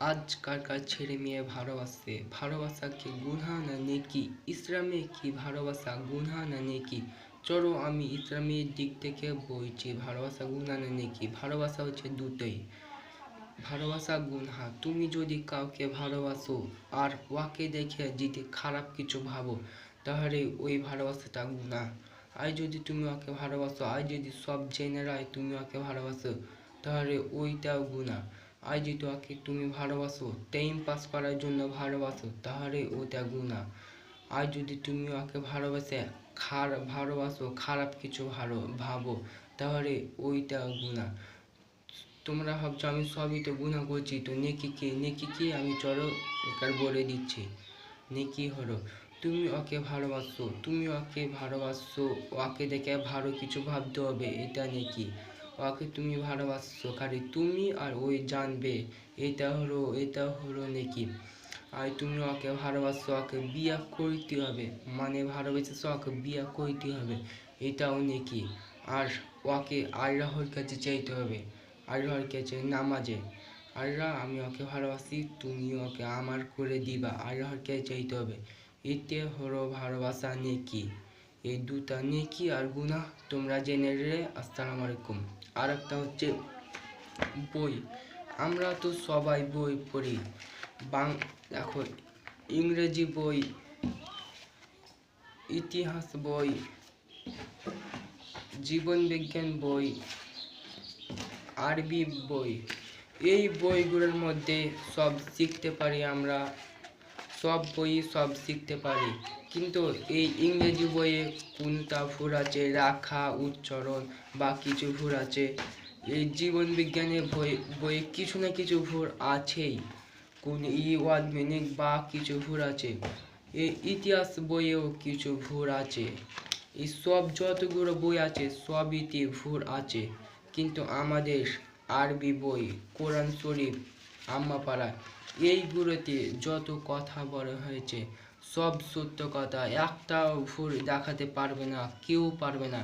আজকালকার ছেলে মেয়ে ভালোবাসে, ভালোবাসা কি গুনাহ না নেকি? ইসলামে কি ভালোবাসা গুনাহ না নেকি? চলো আমি ইসলামের দিক থেকে বলছি ভালোবাসা গুনাহ না নেকি। ভালোবাসা হচ্ছে দুটোই। ভালোবাসা গুনাহ। তুমি যদি কাউকে ভালোবাসো আর ওকে দেখে যদি খারাপ কিছু ভাবো, তাহলে ওই ভালোবাসাটা গুনাহ। আর যদি তুমি ওকে ভালোবাসো, আর যদি সব জেনে রায় তুমি ওকে ভালোবাসো, তাহলে ওইটাও গুনাহ। আর যদি ওকে তুমি ভালোবাসো, টাইম পাস করার জন্য ভালোবাসো, তাহলে ওটা গুনাহ। আর যদি তুমি ওকে ভালোবাসো খারাপ কিছু ভাবো, তাহলে ওইটাও গুনাহ। তোমরা ভাবছো আমি সবই তো গুনাহ করছি, তো নেকি কি আমি চলো বলে দিচ্ছি। নেকি হলো তুমি ওকে ভালোবাসো, ওকে দেখে ভালো কিছু ভাবতে হবে, এটা নেকি। ওকে তুমি ভালোবাসছো, খালি তুমি আর ওই জানবে, এটা হলো নেকি। আর তুমি ওকে ভালোবাসছো, ওকে বিয়ে করতে হবে, মানে ভালোবেসেছো ওকে বিয়ে করতে হবে, এটাও নেকি। আর ওকে আল্লাহর কাছে চাইতে হবে, আল্লাহর কাছে নামাজে, আল্লাহ আমি ওকে ভালোবাসি, তুমি ওকে আমার করে দিবা, আল্লাহর কাছে চাইতে হবে। এতে হলো ভালোবাসা নেকি। এই দুটা নেকি আর গুনাহ তোমরা জেনে রে। আসসালামু আলাইকুম। আর একটা হচ্ছে বই। আমরা তো সবাই বই পড়ি। দেখো, ইংরেজি বই, ইতিহাস বই, জীবন বিজ্ঞান বই, আরবি বই, এই বইগুলোর মধ্যে সব শিখতে পারি আমরা, সব বই সব শিখতে পারি। কিন্তু এই ইংরেজি বইয়ে কোনটা ভুল আছে, রাখা উচ্চারণ বা কিছু ভুল আছে। এই জীবন বিজ্ঞানের বইয়ে কিছু না কিছু ভুল আছেই, কোন ওয়ার্ড মিনিং বা কিছু ভুল আছে। এই ইতিহাস বইয়েও কিছু ভুল আছে। এই সব যতগুলো বই আছে সবইতে ভুল আছে। কিন্তু আমাদের আরবি বই, কোরআন শরীফ, আম্মাপাড়া, এইগুলোতে যত কথা বলা হয়েছে সব সত্য কথা, একটাও ভুল দেখাতে পারবে না, কেউ পারবে না।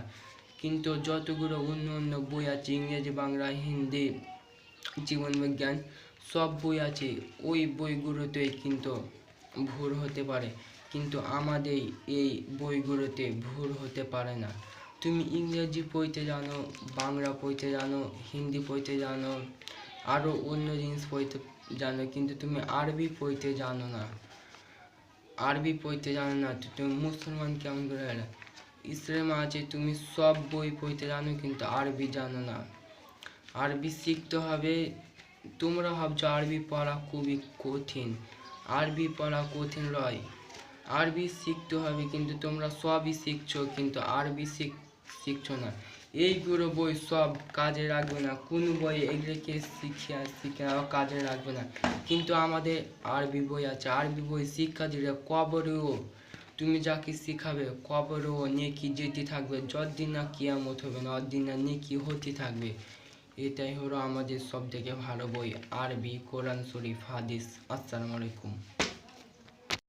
কিন্তু যতগুলো অন্য বই আছে, ইংরেজি, বাংলা, হিন্দি, জীবন বিজ্ঞান, সব বই আছে, ওই বইগুলোতেই কিন্তু ভুল হতে পারে, কিন্তু আমাদের এই বইগুলোতে ভুল হতে পারে না। তুমি ইংরেজি পড়তে জানো, বাংলা পড়তে জানো, হিন্দি পড়তে জানো, আরও অন্য জিনিস পড়তে জানো, কিন্তু তুমি আরবি পড়তে জানো না। তো তুমি মুসলমান কেমন করে হলে? ইসলাম আছে, তুমি সব বই পড়তে জানো কিন্তু আরবি জানো না। আরবি শিখতে হবে। তোমরা ভাবছো আরবি পড়া খুবই কঠিন, আরবি পড়া কঠিন নয়। আরবি শিখতে হবে, কিন্তু তোমরা সবই শিখছো কিন্তু আরবি শিখছো না। এইগুলো বই সব কাজে লাগবে না, কোনো বই এগুলোকে শিখে কাজে লাগবে না। কিন্তু আমাদের আরবি বই আছে, আরবি বই শিক্ষা দিলে কবরেও তুমি যাকে শিখাবে কবরেও নেকি যেতে থাকবে, যতদিন না কিয়ামত হবে না অতদিন না নেকি হতে থাকবে। এটাই হলো আমাদের সব থেকে ভালো বই, আরবি, কোরআন শরীফ, হাদিস। আসসালামু আলাইকুম।